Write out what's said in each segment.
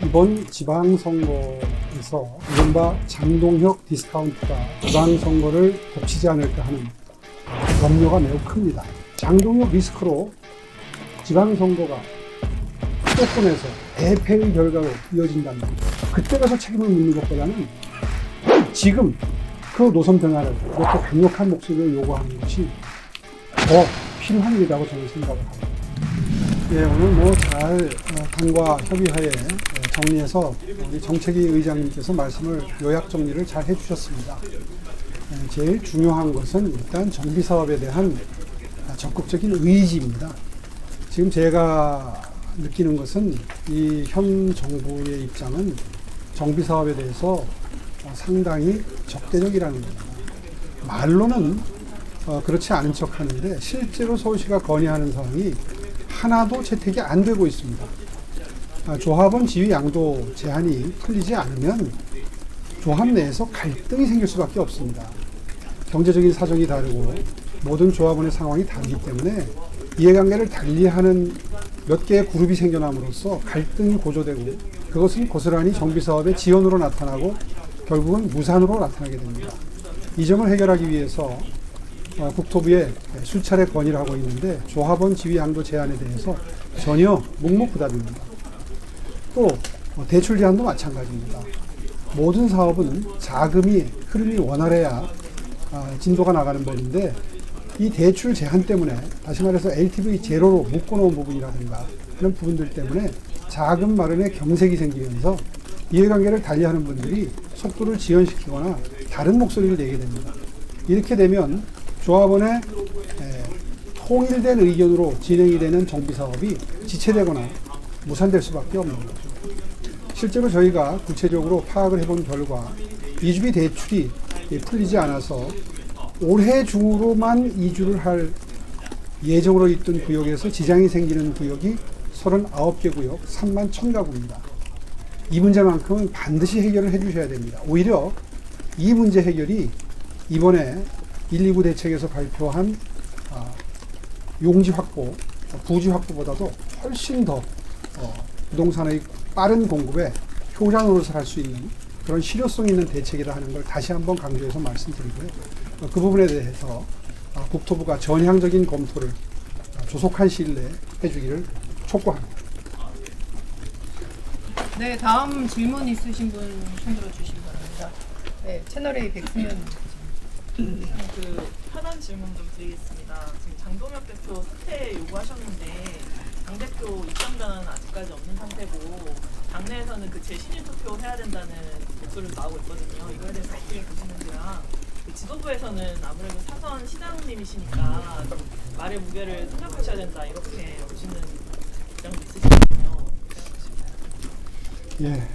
이번 지방선거에서 이른바 장동혁 디스카운트가 지방선거를 덮치지 않을까 하는 염려가 매우 큽니다. 장동혁 리스크로 지방선거가 수도권에서 대패의 결과로 이어진다면 그때 가서 책임을 묻는 것보다는 지금 그 노선 변화를 이렇게 강력한 목소리로 요구하는 것이 더 필요한 일이라고 저는 생각을 합니다. 예, 오늘 잘 당과 협의하에 정리해서 우리 정책위 의장님께서 말씀을 요약 정리를 잘 해주셨습니다. 제일 중요한 것은 일단 정비 사업에 대한 적극적인 의지입니다. 지금 제가 느끼는 것은 이 현 정부의 입장은 정비 사업에 대해서 상당히 적대적이라는 겁니다. 말로는 그렇지 않은 척 하는데 실제로 서울시가 건의하는 사항이 하나도 채택이 안 되고 있습니다. 조합원 지위 양도 제한이 풀리지 않으면 조합 내에서 갈등이 생길 수밖에 없습니다. 경제적인 사정이 다르고 모든 조합원의 상황이 다르기 때문에 이해관계를 달리하는 몇 개의 그룹이 생겨남으로써 갈등이 고조되고 그것은 고스란히 정비사업의 지연으로 나타나고 결국은 무산으로 나타나게 됩니다. 이 점을 해결하기 위해서 국토부에 수차례 건의를 하고 있는데 조합원 지위 양도 제한에 대해서 전혀 묵묵부답입니다. 또 대출 제한도 마찬가지입니다. 모든 사업은 자금이 흐름이 원활해야 진도가 나가는 법인데 이 대출 제한 때문에 다시 말해서 LTV 제로로 묶어놓은 부분이라든가 이런 부분들 때문에 자금 마련에 경색이 생기면서 이해관계를 달리하는 분들이 속도를 지연시키거나 다른 목소리를 내게 됩니다. 이렇게 되면 조합원의 통일된 의견으로 진행이 되는 정비사업이 지체되거나 무산될 수밖에 없는 거죠. 실제로 저희가 구체적으로 파악을 해본 결과 이주비 대출이 풀리지 않아서 올해 중으로만 이주를 할 예정으로 있던 구역에서 지장이 생기는 구역이 39개 구역 3만 1,000가구입니다. 이 문제만큼은 반드시 해결을 해주셔야 됩니다. 오히려 이 문제 해결이 이번에 129 대책에서 발표한 용지 확보, 부지 확보보다도 훨씬 더 부동산의 빠른 공급에 효자 노릇을 할 수 있는 그런 실효성 있는 대책이라 하는 걸 다시 한번 강조해서 말씀드리고요. 그 부분에 대해서 국토부가 전향적인 검토를 조속한 시일 내에 해주기를 촉구합니다. 네, 다음 질문 있으신 분 손들어 주시기 바랍니다. 네, 채널A 백승현. 하단 질문 좀 드리겠습니다. 지금 장동혁 대표 사퇴 요구하셨는데 당 대표 입장 변화는 아직까지 없는 상태고 당내에서는 그 재신임 투표 해야 된다는 목소리가 나오고 있거든요. 이거에 대해서 어떻게 보시는지랑 지도부에서는 아무래도 사선 시장님이시니까 말의 무게를 생각하셔야 된다 이렇게 보시는 입장도 있으시거든요. 예,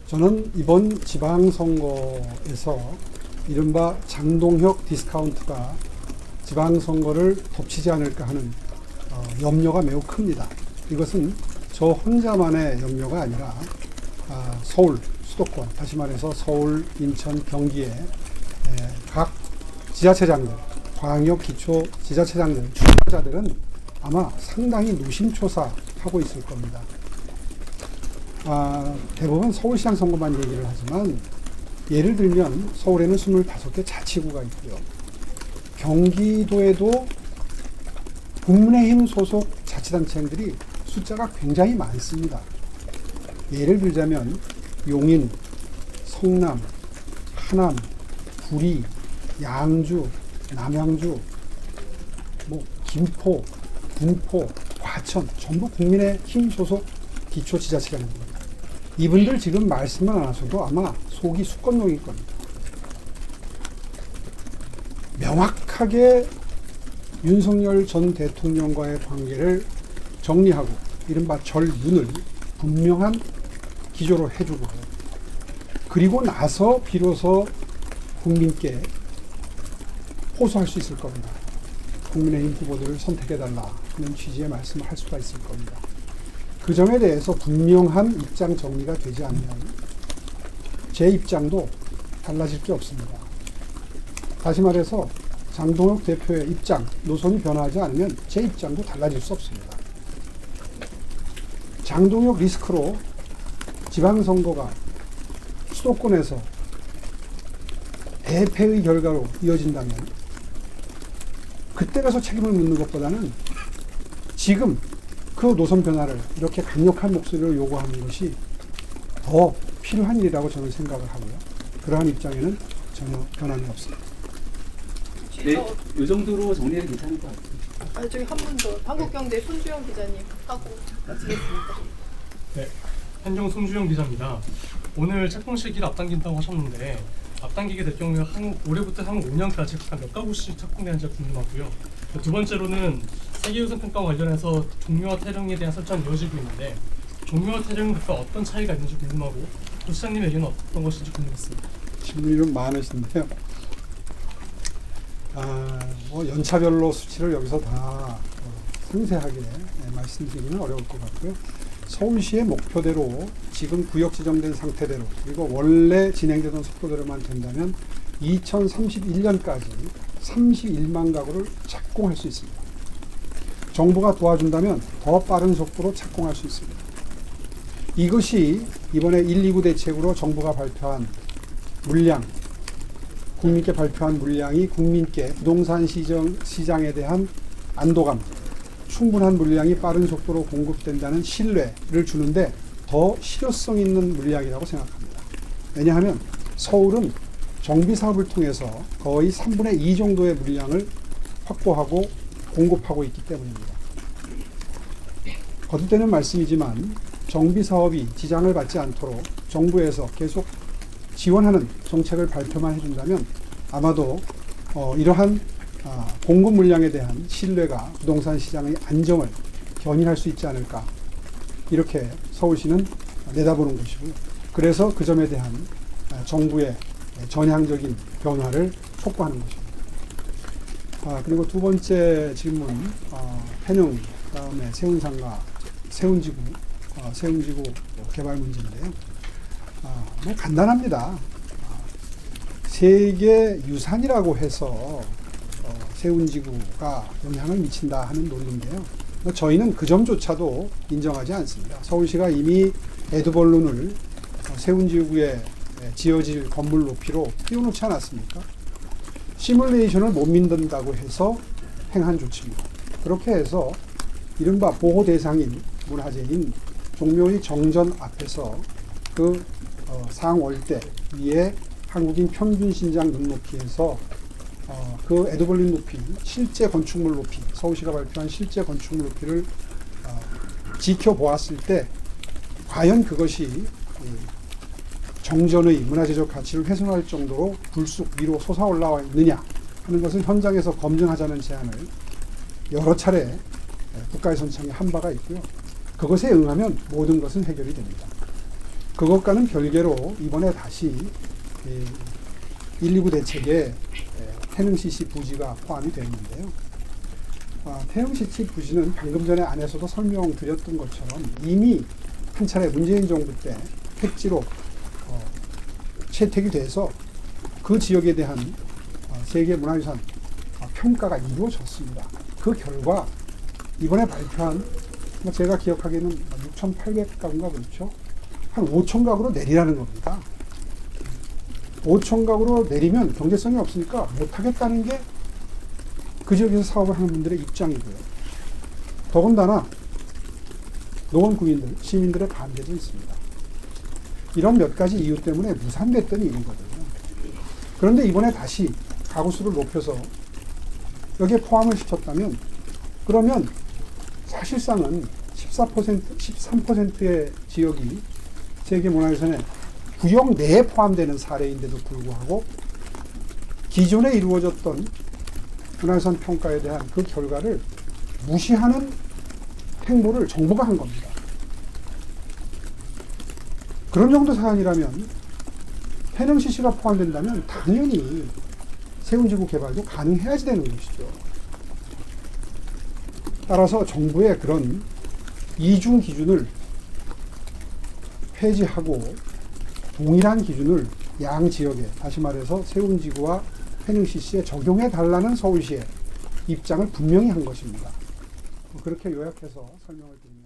저는 이번 지방선거에서 이른바 장동혁 디스카운트가 지방선거를 덮치지 않을까 하는 염려가 매우 큽니다. 이것은 저 혼자만의 염려가 아니라 서울, 수도권, 다시 말해서 서울, 인천, 경기의 각 지자체장들, 광역 기초 지자체장들, 주도자들은 아마 상당히 노심초사하고 있을 겁니다. 대부분 서울시장 선거만 얘기를 하지만 예를 들면 서울에는 25개 자치구가 있고요. 경기도에도 국민의힘 소속 자치단체장들이 숫자가 굉장히 많습니다. 예를 들자면 용인, 성남, 하남, 구리, 양주, 남양주, 김포, 군포, 과천 전부 국민의힘 소속 기초지자체장입니다. 이분들 지금 말씀을 안 하셔도 아마 속이 수건용일 겁니다. 명확하게 윤석열 전 대통령과의 관계를 정리하고 이른바 절문을 분명한 기조로 해주고 그리고 나서 비로소 국민께 호소할 수 있을 겁니다. 국민의힘 후보들을 선택해달라 하는 취지의 말씀을 할 수가 있을 겁니다. 그 점에 대해서 분명한 입장 정리가 되지 않으면 제 입장도 달라질 게 없습니다. 다시 말해서 장동혁 대표의 입장, 노선이 변화하지 않으면 제 입장도 달라질 수 없습니다. 장동혁 리스크로 지방선거가 수도권에서 대패의 결과로 이어진다면 그때 가서 책임을 묻는 것보다는 지금 그 노선 변화를 이렇게 강력한 목소리로 요구하는 것이 더 필요한 일이라고 저는 생각을 하고요. 그러한 입장에는 전혀 변함이 없습니다. 네, 이 정도로 정리해도 괜찮을 것 같습니다. 저기 한 분 더 한국경제 손주영 기자님 하고 마치겠습니다. 네, 한정 손주영 기자입니다. 오늘 착공 시기를 앞당긴다고 하셨는데 앞당기게 될 경우에 올해부터 향후 5년까지 각각 몇 가구씩 착공되는지 궁금하고요. 두 번째로는 세계유산 평가 관련해서 종묘와 태릉에 대한 설정이 이어지고 있는데 종묘와 태릉은 각각 어떤 차이가 있는지 궁금하고 또 시장님의 의견은 어떤 것인지 궁금했습니다. 질문이 좀 많으신데요. 뭐 연차별로 수치를 여기서 다 상세하게 말씀드리기는 어려울 것 같고요. 서울시의 목표대로 지금 구역 지정된 상태대로 그리고 원래 진행되던 속도대로만 된다면 2031년까지 31만 가구를 착공할 수 있습니다. 정부가 도와준다면 더 빠른 속도로 착공할 수 있습니다. 이것이 이번에 129 대책으로 정부가 발표한 물량, 국민께 발표한 물량이 국민께 부동산 시장에 대한 안도감, 충분한 물량이 빠른 속도로 공급된다는 신뢰를 주는데 더 실효성 있는 물량이라고 생각합니다. 왜냐하면 서울은 정비사업을 통해서 거의 3분의 2 정도의 물량을 확보하고 공급하고 있기 때문입니다. 거듭되는 말씀이지만 정비사업이 지장을 받지 않도록 정부에서 계속 지원하는 정책을 발표만 해준다면 아마도 이러한 공급 물량에 대한 신뢰가 부동산 시장의 안정을 견인할 수 있지 않을까 이렇게 서울시는 내다보는 것이고요. 그래서 그 점에 대한 정부의 전향적인 변화를 촉구하는 것입니다. 그리고 두 번째 질문, 해능, 그다음에 세운상가, 세운지구 개발 문제인데요. 뭐 간단합니다. 세계 유산이라고 해서 세운지구가 영향을 미친다 하는 논리인데요. 저희는 그 점조차도 인정하지 않습니다. 서울시가 이미 에드벌룬을 세운지구에 지어질 건물 높이로 띄워놓지 않았습니까? 시뮬레이션을 못 믿는다고 해서 행한 조치입니다. 그렇게 해서 이른바 보호 대상인 문화재인 종묘의 정전 앞에서 그 상월대 위에 한국인 평균 신장 눈높이에서 그 에드벌룬 높이, 실제 건축물 높이, 서울시가 발표한 실제 건축물 높이를 지켜보았을 때 과연 그것이 정전의 문화재적 가치를 훼손할 정도로 불쑥 위로 솟아올라와 있느냐 하는 것을 현장에서 검증하자는 제안을 여러 차례 국가의 선창에 한 바가 있고요. 그것에 응하면 모든 것은 해결이 됩니다. 그것과는 별개로 이번에 다시 129 대책에 태릉CC 부지가 포함이 되었는데요. 태릉CC 부지는 방금 전에 안에서도 설명드렸던 것처럼 이미 한 차례 문재인 정부 때 택지로 채택이 돼서 그 지역에 대한 세계문화유산 평가가 이루어졌습니다. 그 결과 이번에 발표한 제가 기억하기에는 6,800가구인가 그렇죠? 한 5,000가구로 내리라는 겁니다. 5,000가구로 내리면 경제성이 없으니까 못하겠다는 게 그 지역에서 사업을 하는 분들의 입장이고요. 더군다나 노원 구민들, 시민들의 반대도 있습니다. 이런 몇 가지 이유 때문에 무산됐던 일이거든요. 그런데 이번에 다시 가구수를 높여서 여기에 포함을 시켰다면 그러면 사실상은 13%의 지역이 세계문화유산에 구역 내에 포함되는 사례인데도 불구하고 기존에 이루어졌던 문화유산 평가에 대한 그 결과를 무시하는 행보를 정부가 한 겁니다. 그런 정도 사안이라면 태릉CC가 포함된다면 당연히 세운지구 개발도 가능해야지 되는 것이죠. 따라서 정부의 그런 이중 기준을 폐지하고 동일한 기준을 양 지역에, 다시 말해서 세운지구와 태릉CC에 적용해 달라는 서울시의 입장을 분명히 한 것입니다. 그렇게 요약해서 설명을 드리면